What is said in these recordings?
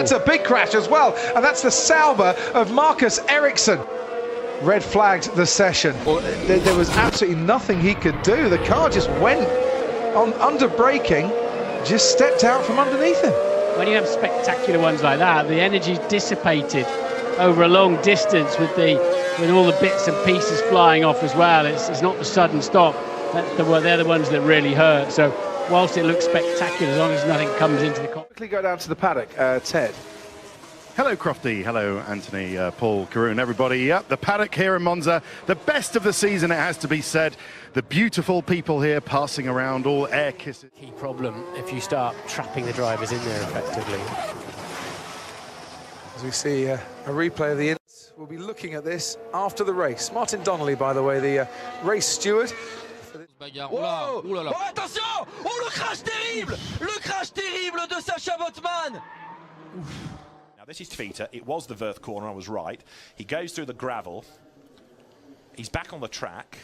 That's a big crash as well, and that's the Sauber of Marcus Ericsson. Red flagged the session. Well, there was absolutely nothing he could do. The car just went on under braking, just stepped out from underneath him. When you have spectacular ones like that, the energy's dissipated over a long distance with all the bits and pieces flying off as well. It's not the sudden stop. They're the ones that really hurt. So whilst it looks spectacular, as long as nothing comes into the cockpit. Quickly go down to the paddock, Ted. Hello Crofty, hello Anthony, Paul, Karun, everybody. Yep, the paddock here in Monza, the best of the season, it has to be said. The beautiful people here passing around, all air kisses. Key problem if you start trapping the drivers in there effectively. As we see a replay of the incident, we'll be looking at this after the race. Martin Donnelly, by the way, the race steward. Whoa! Oh, attention! Oh, le crash terrible! Le crash terrible de Sacha Botman! Now this is Twitter. It was the Verth corner, I was right. He goes through the gravel. He's back on the track.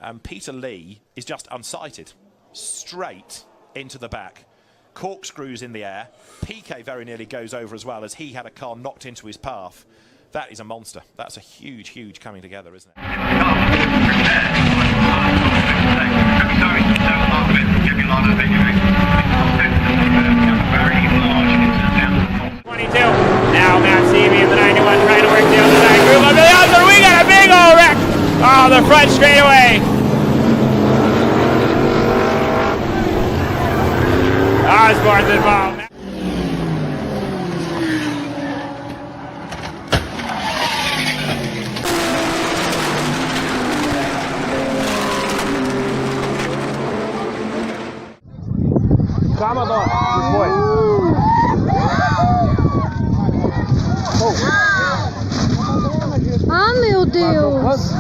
And Peter Lee is just unsighted. Straight into the back. Corkscrews in the air. Piquet very nearly goes over as well as he had a car knocked into his path. That is a monster. That's a huge, huge coming together, isn't it? Now Matt Seavey in the 91 trying to work the other side group of the other. We got a big old wreck. Oh, the front straightaway. Osborne's involved. Commodore, good boy. Ah, meu Deus!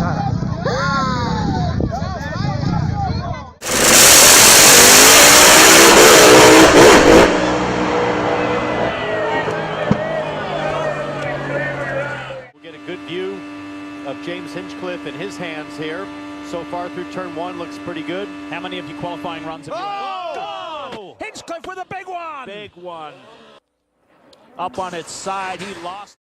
We'll get a good view of James Hinchcliffe in his hands here. So far through turn one, looks pretty good. How many of you qualifying runs have you Oh! Hinchcliffe with a big one! Big one. Up on its side, he lost.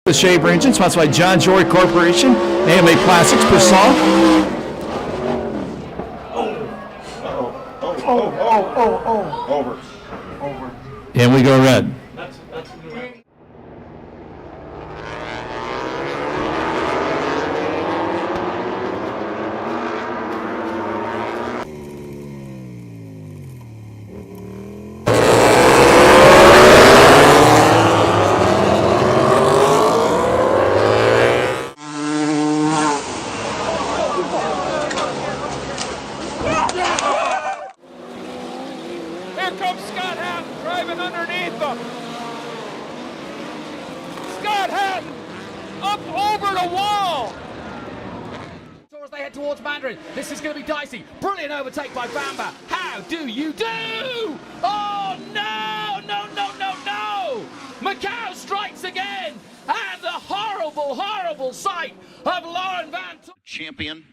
The Shaver engine, sponsored by John Jory Corporation, AMA Plastics, Persol. Over. And we go red. Here comes Scott Hatton driving underneath them. Scott Hatton up over the wall. As they head towards Mandarin, this is going to be dicey. Brilliant overtake by Bamba. How do you do? Oh no, no, no, no, no! Macau strikes again, and the horrible, horrible sight of Lauren Van Toor. Champion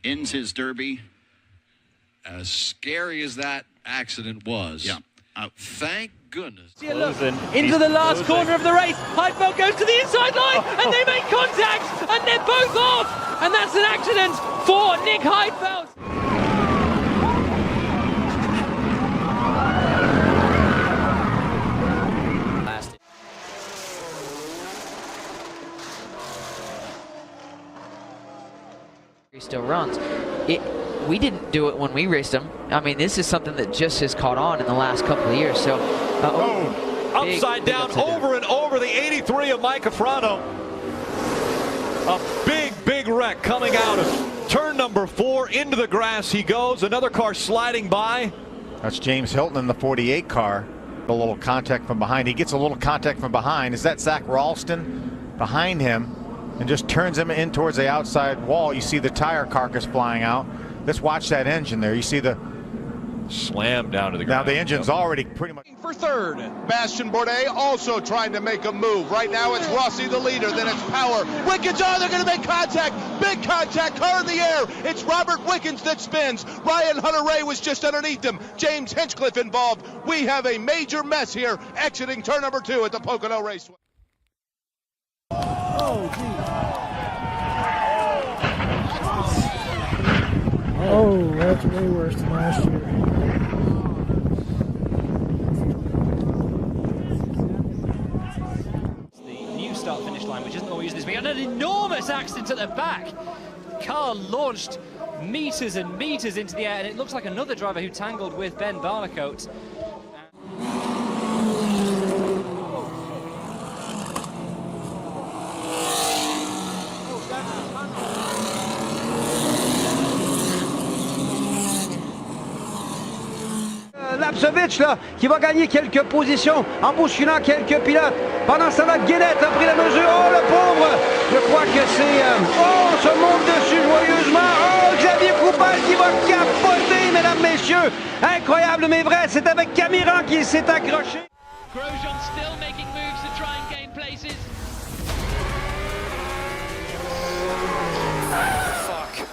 ends his derby. As scary as that accident was, thank goodness. Into the last corner of the race. Heidfeld goes to the inside line, and they make contact, and they're both off, and that's an accident for Nick Heidfeld. He still runs. We didn't do it when we raced him. I mean, this is something that just has caught on in the last couple of years. So, upside down, over and over the 83 of Mike Afrano. A big wreck coming out of turn number 4 into the grass. He goes. Another car sliding by. That's James Hilton in the 48 car. A little contact from behind. He gets a little contact from behind. Is that Zach Ralston behind him and just turns him in towards the outside wall? You see the tire carcass flying out. Let's watch that engine there. You see the slammed down to the ground. Now the engine's already pretty much... For third, Bastien Bourdais also trying to make a move. Right now it's Rossi the leader, then it's Power. Wickens, oh, they're going to make contact. Big contact, car in the air. It's Robert Wickens that spins. Ryan Hunter-Reay was just underneath him. James Hinchcliffe involved. We have a major mess here exiting turn number 2 at the Pocono Raceway. Oh, geez. Oh, that's way worse than last year. The new start-finish line, which isn't always this big, and an enormous accident at the back. Car launched meters and meters into the air, and it looks like another driver who tangled with Ben Barnicoat. Lapsevich là, qui va gagner quelques positions en bousculant quelques pilotes. Pendant ce temps-là, Guénette a pris la mesure. Oh, le pauvre! Je crois que c'est... on se monte dessus joyeusement. Oh, Xavier Coupal qui va capoter, mesdames, messieurs. Incroyable, mais vrai, c'est avec Camiran qu'il s'est accroché. Grosjean still making moves to try and gain places. Fuck.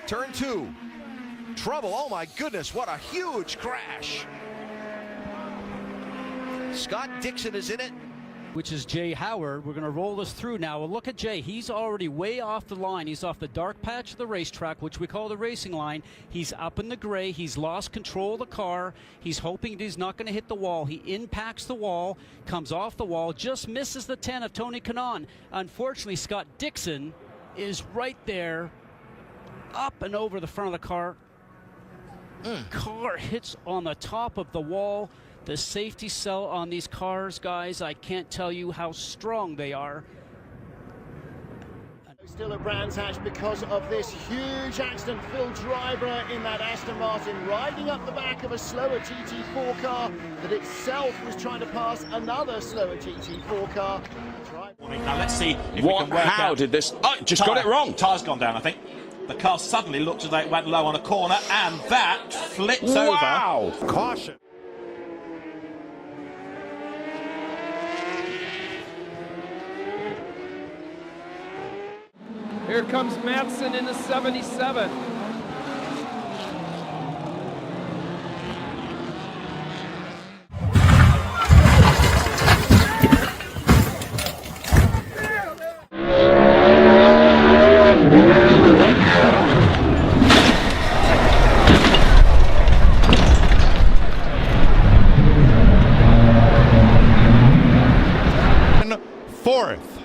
Turn 2. Trouble. Oh my goodness, what a huge crash. Scott Dixon is in it. Which is Jay Howard. We're going to roll this through now. Well, look at Jay. He's already way off the line. He's off the dark patch of the racetrack, which we call the racing line. He's up in the gray. He's lost control of the car. He's hoping he's not going to hit the wall. He impacts the wall, comes off the wall, just misses the 10 of Tony Kanaan. Unfortunately, Scott Dixon is right there, up and over the front of the car. Car hits on the top of the wall. The safety cell on these cars, guys, I can't tell you how strong they are. Still at Brands Hatch because of this huge accident. Phil Driver in that Aston Martin riding up the back of a slower GT4 car that itself was trying to pass another slower GT4 car. Now let's see if we can work out. How did this... Oh, just got it wrong. Tyre's gone down, I think. The car suddenly looked as though it went low on a corner, and that flips over. Wow! Caution. Here comes Madsen in the 77. Fourth.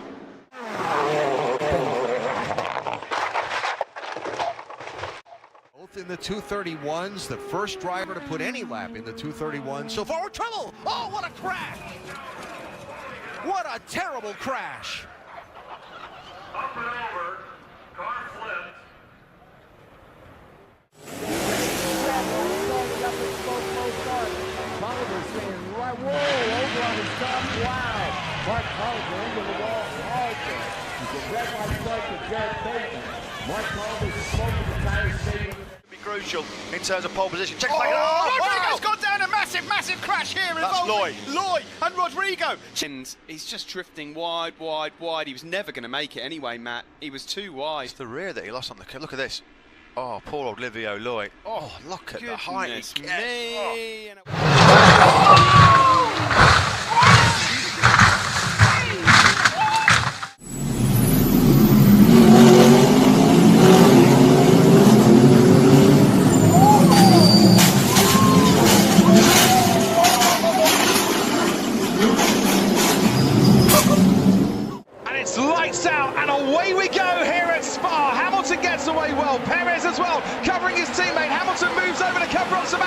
Both in the 231s, the first driver to put any lap in the 231 so far. Trouble! Oh, what a crash! What a terrible crash! Up and over, car flipped. Whoa, over on his top, wow. Mark Hollister into the wall, Hollister. He's a red light start to Jared Payton. Mark Hollister smoking the tire stadium. Be crucial in terms of pole position. Check it back. Rodrigo's gone down a massive crash here. That's Lloyd. Lloyd and Rodrigo. And he's just drifting wide. He was never going to make it anyway, Matt. He was too wide. It's the rear that he lost on the... Look at this. Oh, poor old Livio Lloyd. Oh, look at the height he gets.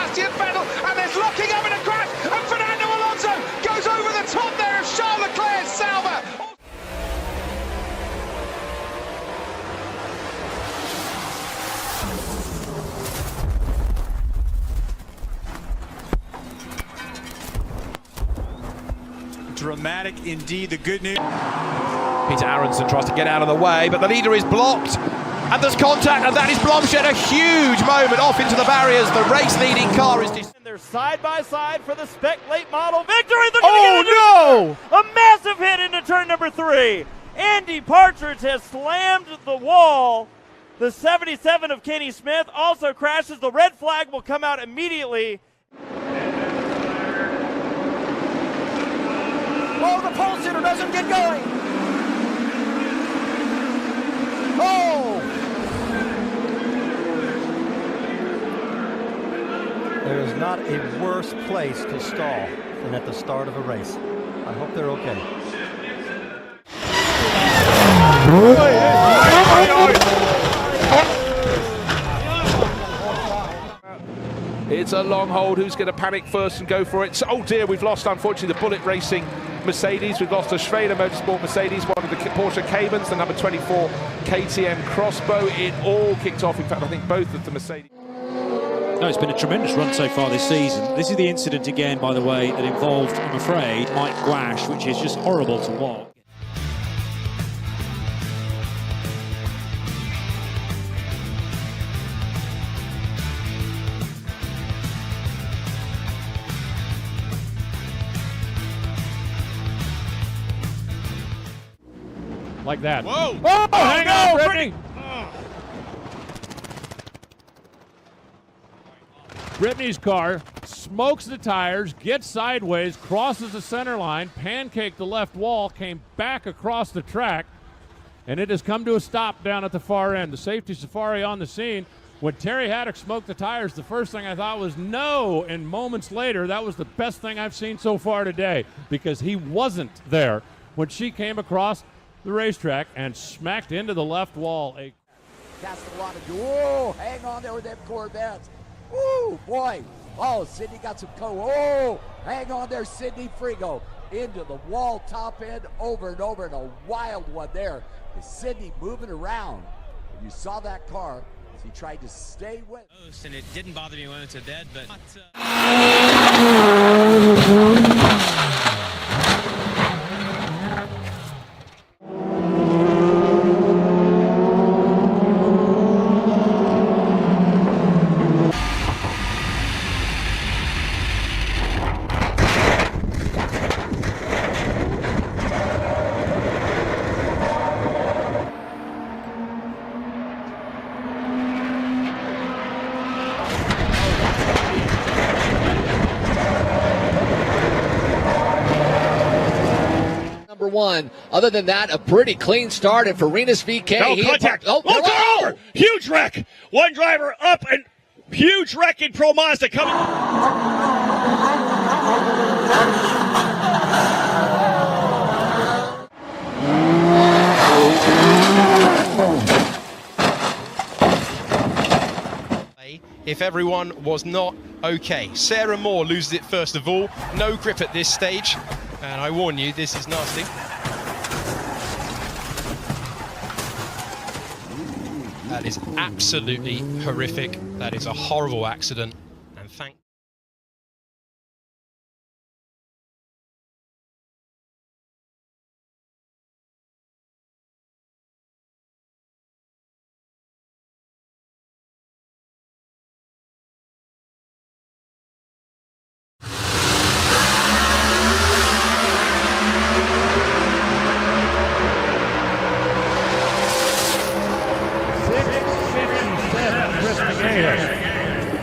Sebastian Vettel, and there's locking up in a crash, and Fernando Alonso goes over the top there of Charles Leclerc's Sauber. Dramatic indeed, the good news. Peter Aronson tries to get out of the way, but the leader is blocked. And there's contact, and that is Blomshed. A huge moment off into the barriers. The race-leading car is... They're side by side for the Spec late model victory. Oh, no! A massive hit into turn number 3. Andy Partridge has slammed the wall. The 77 of Kenny Smith also crashes. The red flag will come out immediately. Oh, the pole sitter doesn't get going. Oh! There is not a worse place to stall than at the start of a race. I hope they're okay. It's a long hold. Who's going to panic first and go for it? Oh dear, we've lost, unfortunately, the Bullet Racing Mercedes. We've lost a Schrader Motorsport Mercedes, one of the Porsche Caymans, the number 24 KTM Crossbow. It all kicked off. In fact, I think both of the Mercedes. No, it's been a tremendous run so far this season. This is the incident again, by the way, that involved, I'm afraid, Mike Gwash, which is just horrible to watch. Like that. Whoa! Oh, hang on, Brittany! Brittany's car smokes the tires, gets sideways, crosses the center line, pancaked the left wall, came back across the track, and it has come to a stop down at the far end. The safety safari on the scene. When Terry Haddock smoked the tires, the first thing I thought was no, and moments later, that was the best thing I've seen so far today, because he wasn't there when she came across the racetrack and smacked into the left wall. Whoa, hang on there with them Corvettes. Woo, boy. Oh, Sydney got some Oh, hang on there, Sydney Frigo. Into the wall, top end, over and over, and a wild one there. Is Sydney moving around? And you saw that car as he tried to stay with. And it didn't bother me when it's a dead, but... One. Other than that, a pretty clean start, and for Renus VK, no contact. Oh, huge wreck. One driver up, and huge wreck in Pro Mazda coming. If everyone was not okay. Sarah Moore loses it first of all. No grip at this stage. And I warn you, this is nasty. That is absolutely horrific. That is a horrible accident. And thank...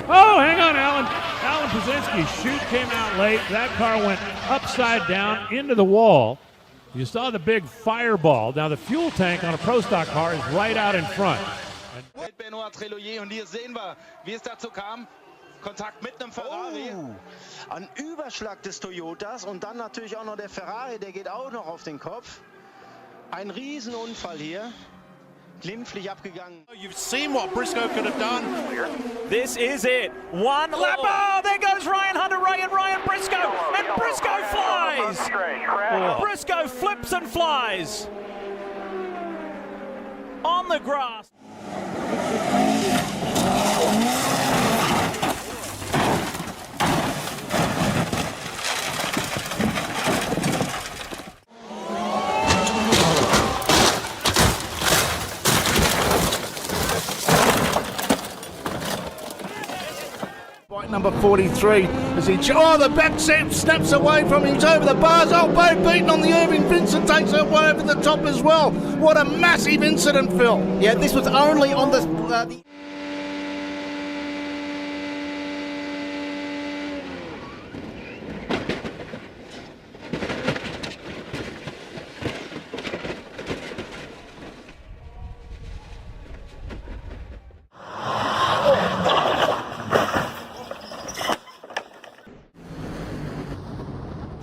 Oh, hang on, Alan. Alan Pazinski's chute came out late. That car went upside down into the wall. You saw the big fireball. Now, the fuel tank on a Pro Stock car is right out in front. Benoit Treloyer, und hier sehen wir, wie es dazu kam. Kontakt mit einem Ferrari. Ein Überschlag des Toyotas und dann natürlich auch noch der Ferrari, der geht auch noch auf den Kopf. Ein Riesenunfall hier. glimpflich abgegangen. You've seen what Briscoe could have done. This is it. One lap. Oh, there goes Ryan Hunter-Reay and Ryan Briscoe. And Briscoe flies. Briscoe flips and flies on the grass. Number 43 as he the back set snaps away from him. He's over the bars. Oh, Bo beaten on the Irving. Vincent takes it way over the top as well. What a massive incident, Phil. Yeah, this was only on the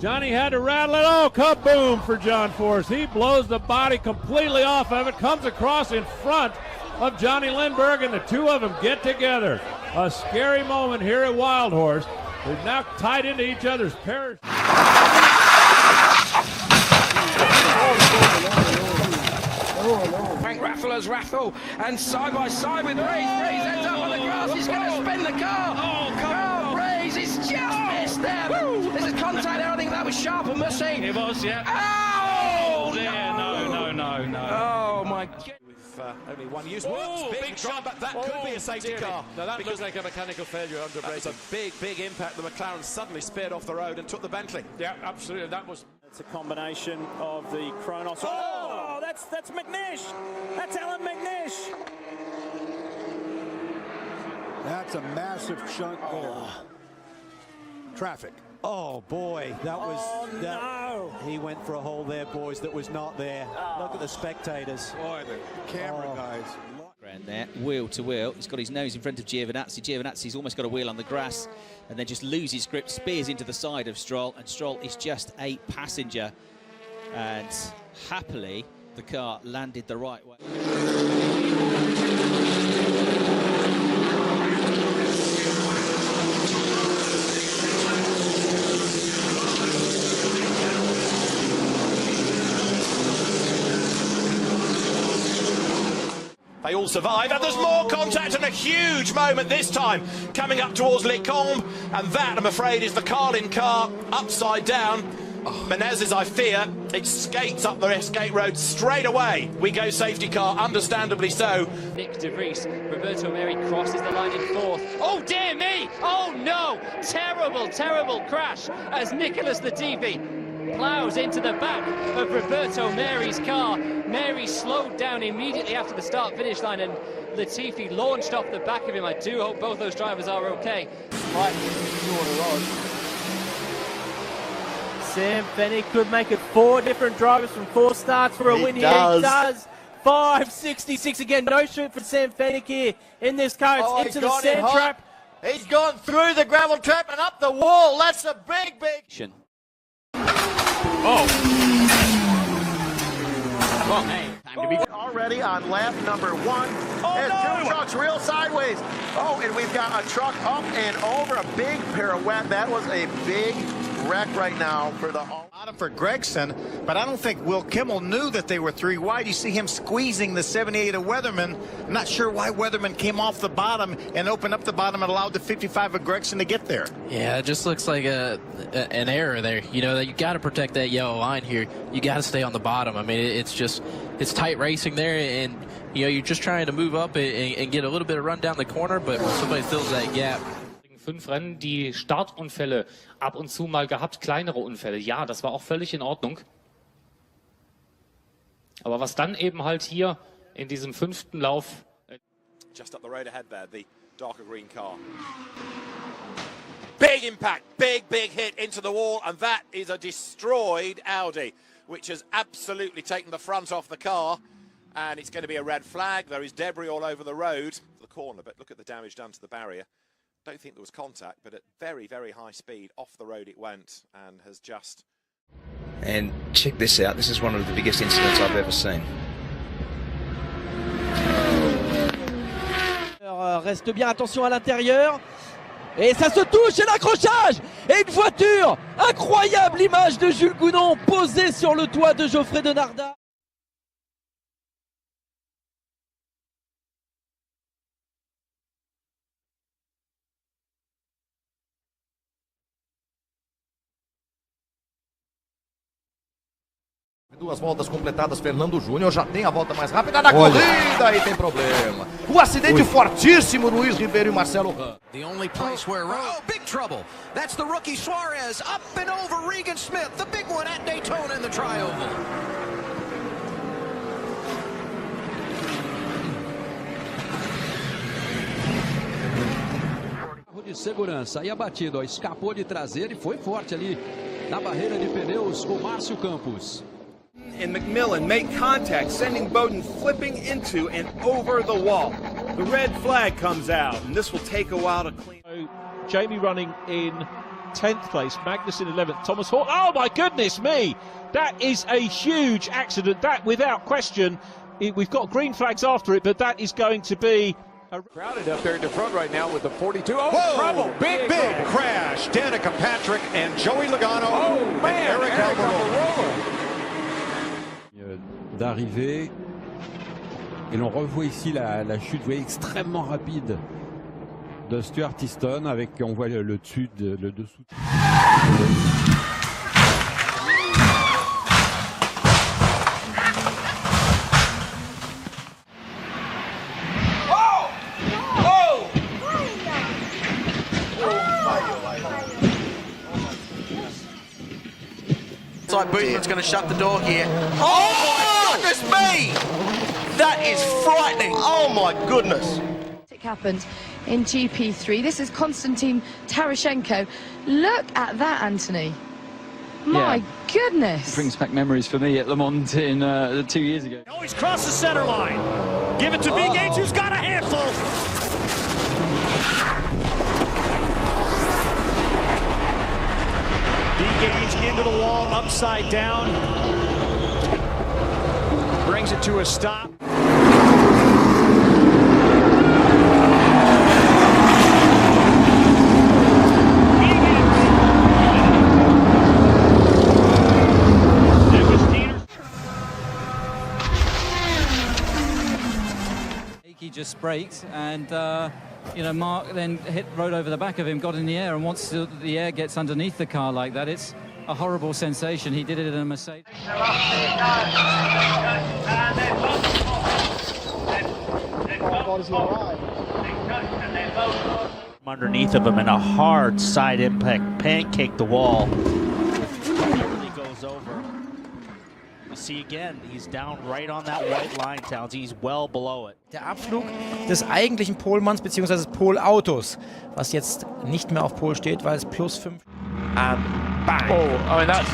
Johnny had to rattle it. Oh, kaboom for John Force. He blows the body completely off of it, comes across in front of Johnny Lindbergh, and the two of them get together. A scary moment here at Wild Horse. They're now tied into each other's parachute. Frank Raffler's Raffle, and side by side with Rays. Rays ends up on the grass. He's going to spin the car. Oh, come on. Rays, he's just missed them. This is contact. I think that was sharp and must say. It was, yeah. Oh, dear. No. Oh, my God. With only one use. Whoa, big shot, but that could be a safety car. No, that looks like a mechanical failure under braking. That was a big impact. The McLaren suddenly spared off the road and took the Bentley. Yeah, absolutely. That was. It's a combination of the Kronos. Oh, that's McNish. That's Alan McNish. That's a massive chunk there. Traffic. Oh boy, that was no. He went for a hole there, boys, that was not there. Look at the spectators. Boy, the camera guys. Around there, wheel to wheel. He's got his nose in front of Giovinazzi. Giovinazzi's almost got a wheel on the grass and then just loses grip, spears into the side of Stroll, and Stroll is just a passenger. And happily, the car landed the right way. They all survive, and there's more contact and a huge moment this time coming up towards Les Combes, and that, I'm afraid, is the Carlin car upside down. Menezes, I fear, it skates up the escape road straight away. We go safety car, understandably so. Nick De Vries, Roberto Meri crosses the line in fourth. Oh dear me! Oh no! Terrible crash as Nicholas Latifi plows into the back of Roberto Meri's car. Meri slowed down immediately after the start-finish line, and Latifi launched off the back of him. I do hope both those drivers are okay. Sam Fenny could make it 4 different drivers from 4 starts for a win here. He does. 5.66 again. No shoot for Sam Fennick here in this car. It's into the sand trap. He's gone through the gravel trap and up the wall. That's a big. Already on lap number 1. Two trucks real sideways. And we've got a truck up and over, a big pirouette. That was a big wreck right now for the bottom for Gregson, but I don't think Will Kimmel knew that they were 3 wide. You see him squeezing the 78 of Weatherman. I'm not sure why Weatherman came off the bottom and opened up the bottom and allowed the 55 of Gregson to get there. Yeah, it just looks like an error there. You know, you got to protect that yellow line here. You got to stay on the bottom. I mean, it's tight racing there, and you know, you're just trying to move up and get a little bit of run down the corner, but somebody fills that gap. 5 Rennen die Startunfälle ab und zu mal gehabt, kleinere Unfälle. Ja, das war auch völlig in Ordnung. Aber was dann eben halt hier in diesem 5. Lauf... Just up the road ahead there, the darker green car. Big impact, big hit into the wall, and that is a destroyed Audi, which has absolutely taken the front off the car, and it's going to be a red flag. There is debris all over the road, the corner, but look at the damage done to the barrier. Don't think there was contact, but at very high speed off the road it went, and has just... And check this out, this is one of the biggest incidents I've ever seen. Reste bien, attention à l'intérieur. Et ça se touche, et l'accrochage. Et une voiture. Incroyable image de Jules Gounon posée sur le toit de Geoffrey de Narda. Duas voltas completadas, Fernando Júnior já tem a volta mais rápida da corrida, aí tem problema. O acidente fortíssimo, Luiz Ribeiro e Marcelo Ram. The only place where, oh, big trouble. That's the rookie Suarez up and over Regan Smith, the big one at Daytona in the Tri-Oval. De segurança, aí abatido, ó, escapou de traseira e foi forte ali na barreira de pneus o Márcio Campos. And McMillan make contact, sending Bowden flipping into and over the wall. The red flag comes out, and this will take a while to clean. Jamie running in 10th place, Magnus in 11th, Thomas Hall. Oh my goodness me! That is a huge accident. That, without question, we've got green flags after it, but that is going to be crowded up there in the front right now with the 42. Oh, whoa, trouble! Big crash. Danica Patrick and Joey Logano. Oh man, Eric Almirola. D'arriver et l'on revoit ici la chute, vous voyez, extrêmement rapide de Stuart Easton avec, on voit le dessus, le dessous. Looks like Bootman's going to shut the door here. Oh, goodness me! That is frightening. Oh my goodness. It happened in GP3. This is Konstantin Tarashenko. Look at that, Anthony. My goodness. It brings back memories for me at Le Mans in 2 years ago. Always cross the center line. Give it to Big H, who's got a handful. Gauge into the wall, upside down. Brings it to a stop. He just braked and you know, Mark then rode over the back of him, got in the air, and once the air gets underneath the car like that, it's a horrible sensation. He did it in a Mercedes. Underneath of him and a hard side impact pancaked the wall. Really goes over. You see again, he's down right on that white line, Towns. He's well below it. Der Abflug des eigentlichen Polmanns bzw. des Polautos, was jetzt nicht mehr auf Pol steht, weil es +5. And bang! Oh, I mean that's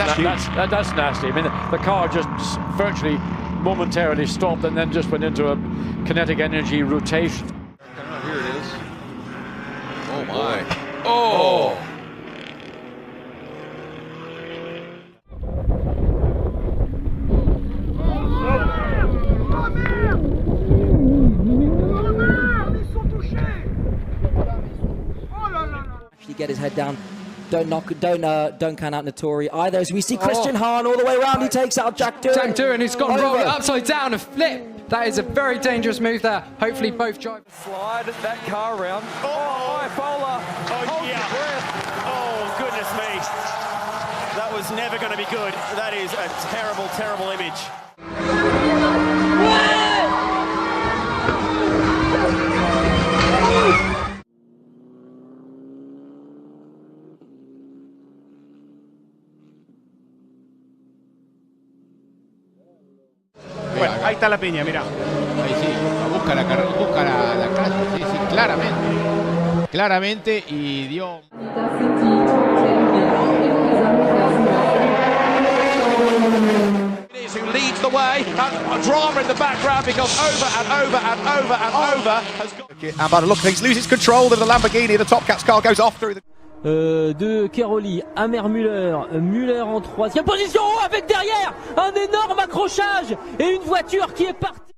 nasty. I mean the car just virtually momentarily stopped and then just went into a kinetic energy rotation. Here it is. Oh my! Oh! Get his head down. Don't count out Notori either. As we see Christian Hahn all the way around, he takes out Jack Doohan. Jack Doohan, who's gone rolled upside down and flip. That is a very dangerous move there. Hopefully both drivers slide that car around. Oh, Fola! Oh yeah! Oh goodness me! That was never going to be good. That is a terrible, terrible image. Bueno, ahí está la piña, mira. Ahí sí, busca la casa, sí, claramente. Claramente, y dio... Who leads the way, and drama in the background because over has got... And by the look of things, loses control of the Lamborghini. The Top Cats car goes off through the... De Keroli, Amer Müller en 3e position avec derrière un énorme accrochage et une voiture qui est partie.